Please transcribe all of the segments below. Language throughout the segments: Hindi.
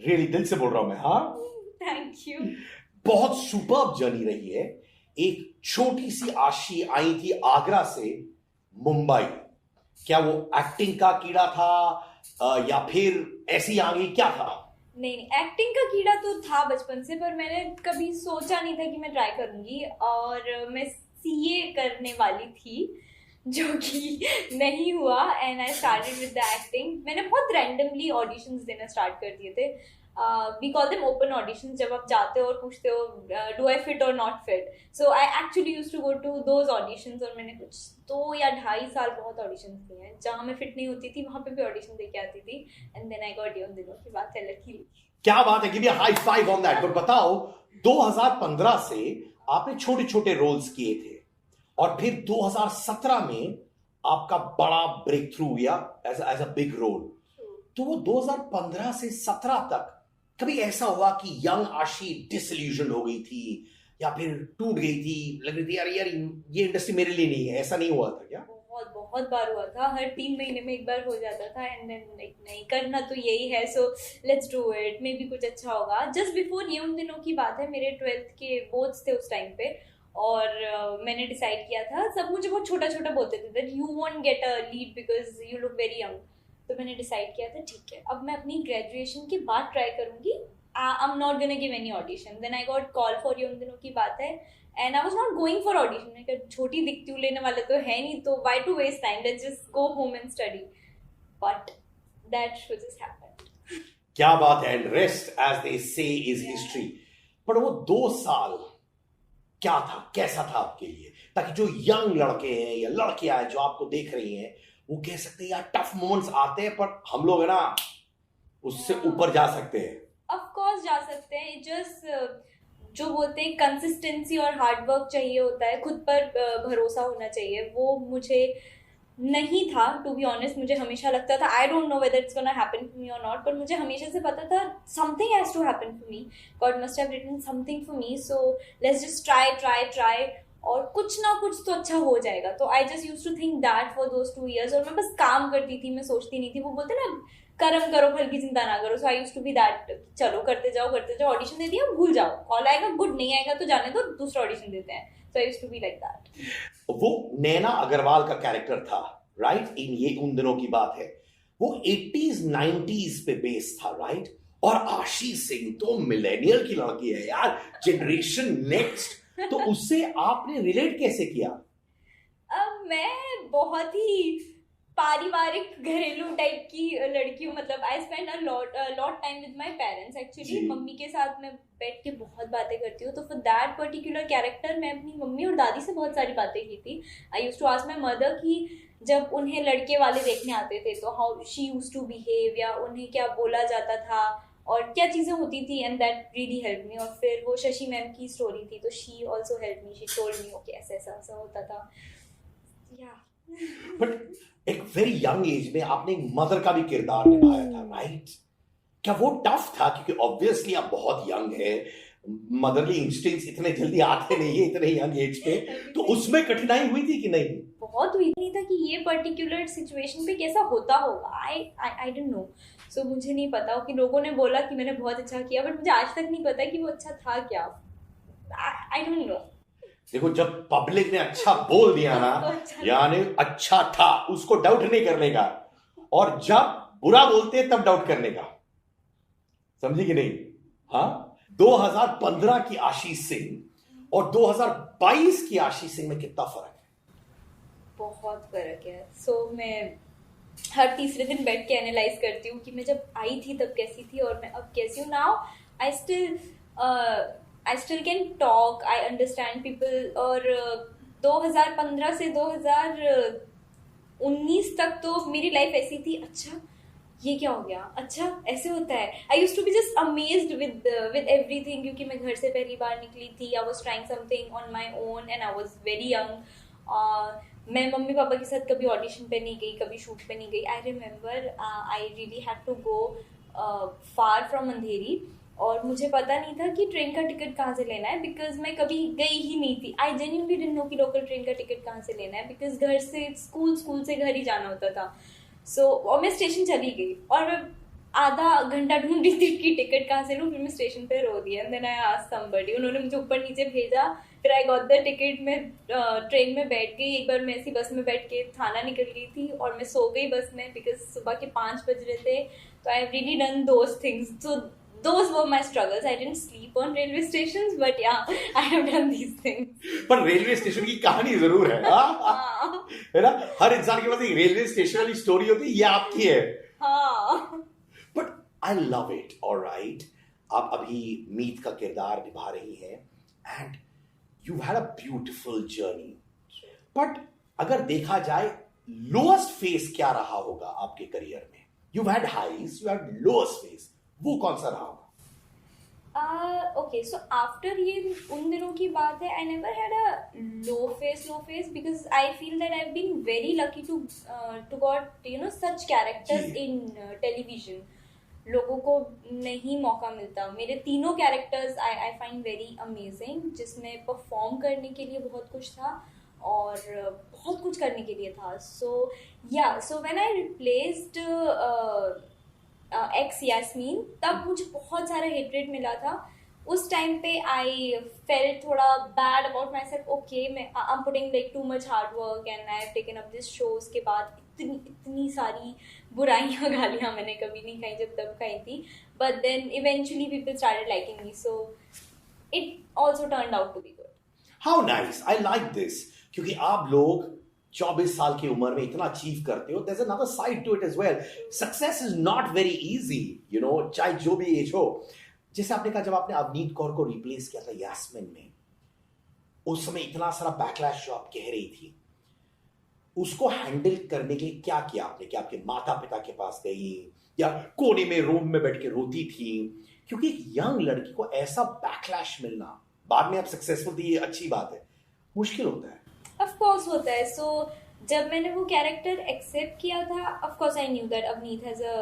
रियली दिल से बोल रहा हूं मैं। हाँ, थैंक यू। बहुत सुपर्ब जर्नी रही है। एक छोटी सी आशी आई थी आगरा से मुंबई। क्या वो एक्टिंग का कीड़ा था या फिर ऐसी आ गई, क्या था? नहीं नहीं, एक्टिंग का कीड़ा तो था बचपन से, पर मैंने कभी सोचा नहीं था कि मैं ट्राई करूंगी। और मैं सीए करने वाली थी, जो कि नहीं हुआ। And I started with the acting. मैंने बहुत रैंडमली ऑडिशंस देना स्टार्ट कर दिए थे। We call them open auditions, जब आप जाते हो और पूछते हो डू आई फिट और not fit. So I actually used to go to those auditions. और मैंने कुछ 2 या 2.5 साल बहुत ऑडिशंस दिए हैं। जहाँ मैं फिट नहीं होती थी वहां पे भी ऑडिशन दे के आती थी। एंड देन आई गॉट, ये उन दिनों की बात है, लकीली। क्या बात है, give me high five on that. पर बताओ, 2015 से आपने छोटे छोटे रोल्स किए थे और फिर 2017 में आपका बड़ा ब्रेक थ्रू हुआ एज अ बिग रोल। तो वो 2015 से 17 तक कभी ऐसा हुआ कि यंग आशी डिसइल्यूजन हो गई थी या फिर टूट गई थी, लग रही थी यार यार ये इंडस्ट्री मेरे लिए नहीं है, ऐसा नहीं हुआ था क्या? बहुत बहुत बार हुआ था, हर 3 महीने में एक बार हो जाता था। एंड देन लाइक, नहीं करना तो यही है, so let's do it, may be कुछ अच्छा होगा। जस्ट बिफोर, ये उन दिनों की बात है, मेरे 12th के बोर्ड्स थे उस टाइम पे। और मैंने डिसाइड किया था, सब मुझे बहुत छोटा छोटा बोलते थे that you won't get a lead because you look very young. तो मैंने डिसाइड किया था ठीक है, अब मैं अपनी ग्रेजुएशन के बाद ट्राई करूंगी। I am not gonna give any audition. Then I got call for, ये उन दिनों की बात है। And I was not going for audition. मैं कहा छोटी दिखती हूँ, लेने वाले तो है नहीं, तो why to waste time, let's just go home and study. But that should just happened. क्या बात है, एंड रेस्ट एज दे से इज हिस्ट्री। पर वो 2 साल क्या था, कैसा था आपके लिए, ताकि जो यंग लड़के हैं या लड़कियां हैं जो आपको देख रही हैं वो कह सकते हैं यार टफ मोमेंट्स आते हैं पर हम लोग है ना उससे ऊपर जा सकते हैं। ऑफ कोर्स जा सकते हैं। जस्ट जो बोलते हैं कंसिस्टेंसी और हार्ड वर्क चाहिए होता है, खुद पर भरोसा होना चाहिए। वो मुझे नहीं था, टू बी ऑनेस्ट। मुझे हमेशा लगता था I don't know whether it's gonna happen for me और नॉट, पर मुझे हमेशा से पता था something has to happen for me. God must have written something for me, so let's just try try try, और कुछ ना कुछ तो अच्छा हो जाएगा। तो I just used to think that for those 2 years। और मैं बस काम करती थी, मैं सोचती नहीं थी। वो बोलते ना, कर्म करो फल की चिंता ना करो। So I used to be that, चलो करते जाओ करते जाओ, ऑडिशन दे दिया भूल जाओ, कॉल आएगा गुड, नहीं आएगा तो जाने दो, दूसरा ऑडिशन देते हैं। So I used to be like that. वो नैना अग्रवाल का कैरेक्टर था, राइट? इन ये उन दिनों की बात है, वो 80s 90s पे बेस था, राइट? और आशी सिंह तो मिलेनियल की लड़की है यार, जनरेशन नेक्स्ट। तो उससे आपने रिलेट कैसे किया? अब मैं बहुत ही पारिवारिक घरेलू टाइप की लड़की हूँ। मतलब I spend a lot time with my parents actually. Mummy के साथ मैं बैठ के बहुत बातें करती हूँ। तो फॉर दैट पर्टिकुलर कैरेक्टर मैं अपनी मम्मी और दादी से बहुत सारी बातें की थी। I used to ask my mother कि जब उन्हें लड़के वाले देखने आते थे तो how she used to behave, या उन्हें क्या बोला जाता था और क्या चीज़ें होती थी। And that really help me. और फिर वो शशि मैम की स्टोरी थी, तो she also help me. She told me okay ऐसा ऐसा ऐसा होता था। या बट एक वेरी यंग एज में आपने एक मदर का भी किरदार निभाया था, राइट? क्या वो टफ था? क्योंकि ऑब्वियसली आप बहुत यंग है, मदरली इंस्टिंक्ट्स इतने जल्दी आते नहीं है इतने यंग एज पे। तो उसमें कठिनाई हुई थी कि नहीं? बहुत हुई। नहीं था कि ये पर्टिकुलर सिचुएशन पे कैसा होता होगा। आई डोंट नो। सो मुझे नहीं पता कि लोगों ने बोला कि मैंने बहुत अच्छा किया, बट मुझे आज तक नहीं पता कि वो अच्छा था क्या। आई डोंट नो। देखो, जब पब्लिक ने अच्छा बोल दिया ना, यानी अच्छा था, उसको डाउट नहीं करने का। और जब बुरा बोलते हैं तब डाउट करने का, समझी कि नहीं? हाँ, 2015 की आशीष सिंह और 2022 की आशीष सिंह में कितना फर्क है? बहुत फर्क है। सो मैं हर तीसरे दिन बैठ के एनालाइज करती हूँ कि मैं जब आई थी तब कैसी थी और मैं अब कैसी हूँ। Now I still can talk, I understand people. और 2015 से 2019 तक तो मेरी लाइफ ऐसी थी, अच्छा ये क्या हो गया, अच्छा ऐसे होता है। I used to be just amazed with everything, क्योंकि मैं घर से पहली बार निकली थी। I was trying something on my own and I was very young. मैं मम्मी पापा के साथ कभी ऑडिशन पे नहीं गई, कभी शूट पे नहीं गई। I remember I really had to go far from Andheri, और मुझे पता नहीं था कि ट्रेन का टिकट कहाँ से लेना है, बिकॉज मैं कभी गई ही नहीं थी। आई जेन्युइनली डिडंट नो कि लोकल ट्रेन का टिकट कहाँ से लेना है, बिकॉज घर से स्कूल से घर ही जाना होता था। और मैं स्टेशन चली गई और मैं आधा घंटा ढूंढ रही थी कि टिकट कहाँ से लूँ, फिर मैं स्टेशन पे रो दी and then I asked somebody, उन्होंने मुझे ऊपर नीचे भेजा, फिर आई गॉट द टिकट। मैं ट्रेन में बैठ गई, एक बार मैं ऐसी बस में बैठ के थाना निकल गई थी और मैं सो गई बस में बिकॉज सुबह के 5 बज रहे थे। तो I have really done those things, so those were my struggles. I didn't sleep on railway stations, but yeah, I have done these things. पर रेलवे स्टेशन की कहानी जरूर है, हाँ है ना? हर इंसान के पास एक रेलवे स्टेशन वाली स्टोरी होती है, ये आपकी है। हाँ but I love it. Alright, आप अभी मीत का किरदार निभा रही हैं and you had a beautiful journey. But अगर देखा जाए लोएस्ट फेज क्या रहा होगा आपके करियर में? You had highs, you had lowest phase, वो कौन सा रहा होगा? ओके, सो आफ्टर ये उन दिनों की बात है, I never had a low phase because I feel that I have been very lucky to got you know such characters in television. लोगों को नहीं मौका मिलता। मेरे तीनों characters I find very amazing, जिसमें परफॉर्म करने के लिए बहुत कुछ था और बहुत कुछ करने के लिए था। So when I replaced ex Yasmin, तब मुझे बहुत सारा हेटरेट मिला था। उस टाइम पे आई फेल्ट थोड़ा bad about myself. Okay, मैं I am putting like too much hard work and I have taken up this show. उसके बाद इतनी सारी बुराइयाँ गालियाँ मैंने कभी नहीं खाई जब तब खाई थी, but then eventually people started liking me, so it also turned out to be good. How nice, I like this, क्योंकि आप लोग 24 साल की उम्र में इतना अचीव करते हो। there's another side to it as well. Success is not very easy, you know, चाहे जो भी एज हो। जैसे आपने कहा, जब आपने अवनीत कौर को रिप्लेस किया था यास्मीन में, उस समय इतना सारा बैकलैश जो आप कह रही थी, उसको हैंडल करने के लिए क्या किया आपने? क्या आपके माता पिता के पास गई या कोने में रूम में बैठ के रोती थी? क्योंकि एक यंग लड़की को ऐसा बैकलैश मिलना, बाद में आप सक्सेसफुल थी, ये अच्छी बात है, मुश्किल होता है। ऑफ कोर्स होता है। सो जब मैंने वो कैरेक्टर एक्सेप्ट किया था, of course I knew that Avneet has a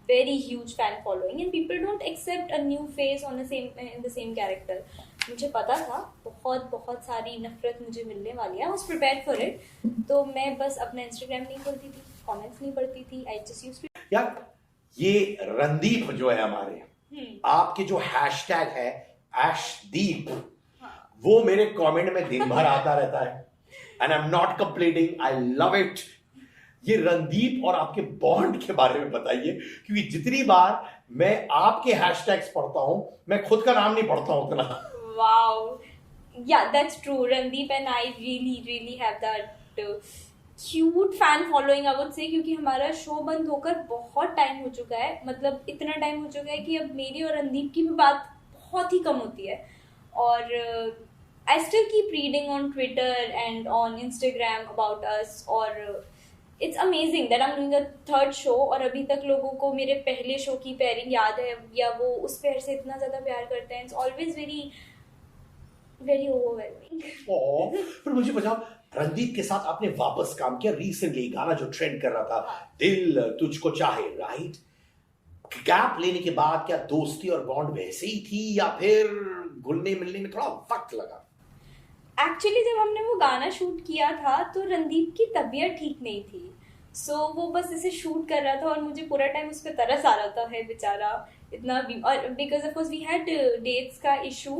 very huge fan following and people don't accept a new face on in the same character. मुझे पता था बहुत सारी नफरत मुझे मिलने वाली है, I was prepared for it. तो मैं बस अपना इंस्टाग्राम नहीं खोलती थी, कमेंट्स नहीं पढ़ती थी, आई जस्ट यूज्ड टू। यार, ये रणदीप जो है हमारे, आपके जो हैशटैग है ऐशदीप, वो मेरे कमेंट में दिन भर आता रहता है and I am not complaining, I love it. ये रणदीप और आपके बॉन्ड के बारे में बताइए, क्योंकि जितनी बार मैं आपके हैशटैग्स पढ़ता हूं, मैं खुद का नाम नहीं पढ़ता हूं उतना। Wow, yeah, that's true. Randeep and I really have that cute fan following, I would say, क्योंकि हमारा शो बंद होकर बहुत टाइम हो चुका है। मतलब इतना टाइम हो चुका है कि अब मेरी और रणदीप की भी बात बहुत ही कम होती है। और I still keep reading on Twitter and on Instagram about us, और it's amazing that I'm doing a third show और अभी तक लोगों को मेरे पहले शो की पेयरिंग याद है, या वो उस पेयर से इतना ज़्यादा प्यार करते हैं। It's always very overwhelming. पर मुझे बताओ, रणदीप के साथ आपने वापस काम किया रिसेंटली, गाना जो ट्रेंड कर रहा था, दिल तुझको चाहे, राइट? गैप लेने के बाद क्या दोस्ती और बॉन्ड वैसे ही थी या फिर घुलने मिलने में थोड़ा वक्त लगा? एक्चुअली जब हमने वो गाना शूट किया था तो रणदीप की तबीयत ठीक नहीं थी। सो वो बस इसे शूट कर रहा था और मुझे पूरा टाइम उस पर तरस आ रहा था, है बेचारा इतना भी। और because of course we had dates का इशू,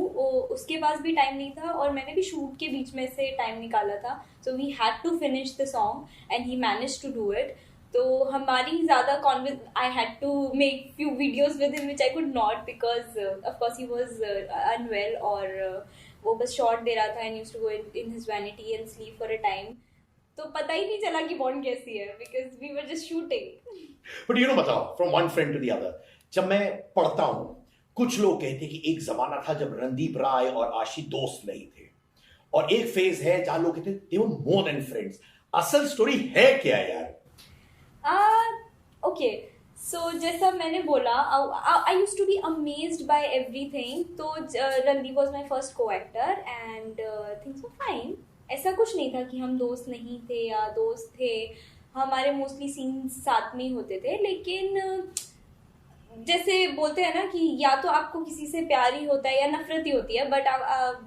उसके पास भी टाइम नहीं था और मैंने भी शूट के बीच में से टाइम निकाला था। So we had to finish the song and he manage to do it. तो हमारी ज़्यादा I had to make few videos with him which I could not because of course he was unwell, और वो बस शॉट दे रहा था and used to go in his vanity and sleep for a time. तो पता ही नहीं चला कि बॉन्ड कैसी है because we were just shooting. But you know, बताओ, from one friend to the other, जब मैं पढ़ता हूं, कुछ लोग कहते हैं कि एक जमाना था जब रणदीप राय और आशी दोस्त नहीं थे, और एक फेज है जहां लोग कहते हैं they were more than friends. असल स्टोरी है क्या यार? ओके, सो जैसा मैंने बोला, I used to be amazed by everything. तो Randeep was my first co actor and things were fine. ऐसा कुछ नहीं था कि हम दोस्त नहीं थे या दोस्त थे, हमारे मोस्टली सीन्स साथ में ही होते थे। लेकिन जैसे बोलते हैं ना कि या तो आपको किसी से प्यार ही होता है या नफरत ही होती है, but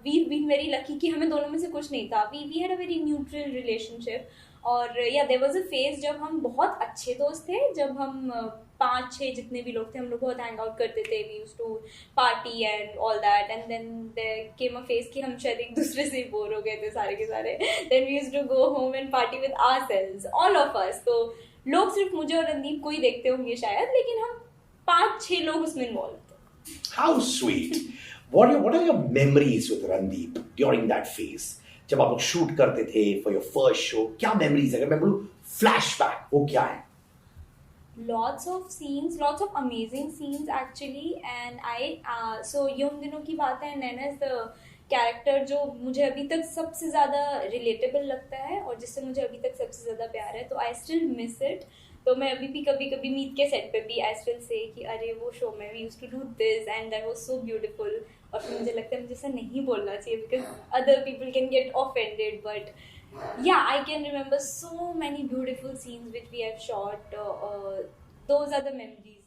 we been very lucky कि हमें दोनों में से कुछ नहीं था। We had a very neutral relationship और या देयर वाज अ फेज जब हम बहुत अच्छे दोस्त थे, जब हम 5-6 जितने भी लोग थे हम लोग बहुत हैंग आउट करते थे, we used to party and all that, and then there came a phase कि हम शायद एक दूसरे से बोर हो गए थे सारे के सारे, then we used to go home and party with ourselves, all of us. तो लोग सिर्फ मुझे और रणदीप को ही देखते होंगे शायद, लेकिन हम 5-6 लोग उसमें इन्वॉल्व थे। How sweet. What are your memories with Randeep during that phase? जब आप लोग शूट करते थे for your first show, क्या memories है? अगर मैं बोलूं flashback, वो क्या है? Lots of scenes, lots of amazing scenes actually, and so ये उन दिनों की बात है। नैना इज द कैरेक्टर जो मुझे अभी तक सबसे ज़्यादा रिलेटेबल लगता है और जिससे मुझे अभी तक सबसे ज़्यादा प्यार है, तो आई स्टिल मिस इट। तो मैं अभी भी कभी कभी मीत के सेट पे भी आई स्टिल से कि अरे वो शो में we used to do this and that was so beautiful, और फिर मुझे लगता है मुझे ऐसा नहीं बोलना चाहिए because other people can get offended, but yeah, I can remember so many beautiful scenes which we have shot. Those are the memories.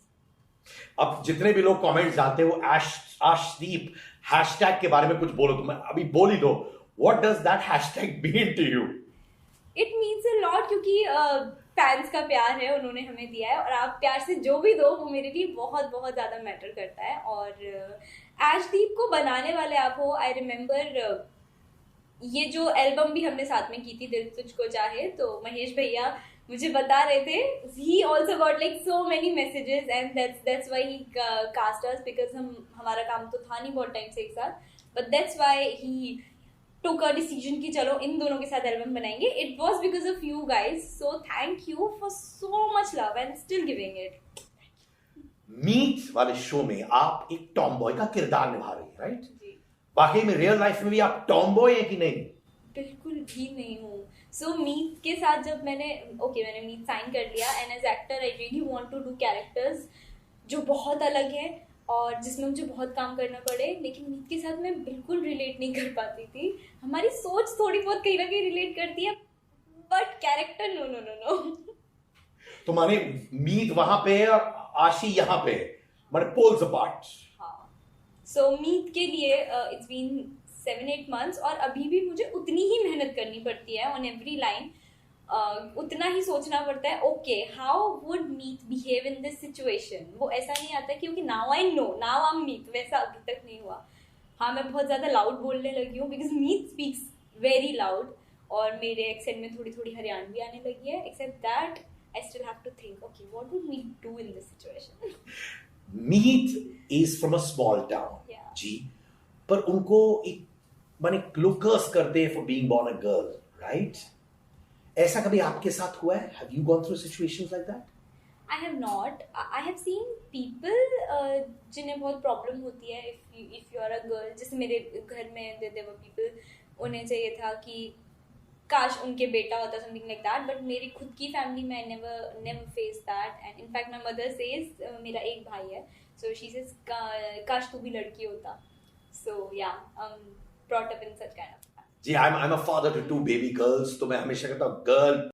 अब जितने भी लोग कमेंट्स डालते हैं वो आशदीप हैशटैग के बारे में कुछ बोलो, तो मैं अभी बोल ही दो, what does that hashtag mean to you? It means a lot क्योंकि फैंस का प्यार है, उन्होंने हमें दिया है, और आप प्यार से जो भी दो वो मेरे लिए बहुत बहुत ज़्यादा मैटर करता है। और आशदीप को बनाने वाले आप हो, आई रिमेम्बर ये जो एल्बम भी हमने साथ में की थी, दिल तुझको चाहे, तो महेश भैया मुझे बता रहे थे he also got like so many messages and that's why he cast us, because हमारा काम तो था नहीं बहुत टाइम से एक साथ, but that's why he took a decision कि चलो इन दोनों के साथ एल्बम बनाएंगे। It was because of you guys, so thank you for so much love and still giving it. Meet वाले शो में आप एक टॉम बॉय का किरदार निभा रही है, राइट? जी, वाकई में रियल लाइफ में भी आप टॉम बॉय है कि नहीं? बिल्कुल भी नहीं हूँ। सो मीत के साथ जब मैंने मीत साइन कर लिया, and as actor I really want to do characters जो बहुत अलग है और जिसमें मुझे बहुत काम करना पड़े, लेकिन मीत के साथ मैं बिल्कुल रिलेट नहीं कर पाती थी। हमारी सोच थोड़ी बहुत कहीं ना कहीं रिलेट करती है, but character no no no no. तो माने मीत वहां पे है और आशी यहाँ पे है, माने पोल्स अपार्ट। हाँ, सो मीत के लिए इट्स बीन 7-8 months, और अभी भी मुझे उतनी ही मेहनत करनी पड़ती है ऑन एवरी लाइन, उतना ही सोचना पड़ता है okay how would Meet behave in this situation. वो ऐसा नहीं आता क्योंकि now I know now I am Meet, वैसा अभी तक नहीं हुआ। हाँ, मैं बहुत ज़्यादा लाउड बोलने लगी हूँ because Meet speaks very loud, और मेरे एक्सेंट में थोड़ी थोड़ी हरियाणवी आने लगी है, except that I still have to think okay what would Meet do in this situation. Meet is from a small town जी, पर उनको एक माने लोग कर्स करते हैं for being born a girl, right? ऐसा कभी आपके साथ हुआ है? Have you gone through situations like that? I have not. I have seen people जिन्हें बहुत प्रॉब्लम होती है if you are a girl. जैसे मेरे घर में there were people, उन्हें चाहिए था कि काश उनके बेटा होता, something like that. But मेरी खुद की फैमिली में I never faced that. And in fact my mother says मेरा एक भाई है, so she says काश तू भी लड़की होता. So yeah, brought up in such kind of. Ji, I'm a father to 2 baby girls, तो मैं हमेशा कहता हूँ गर्ल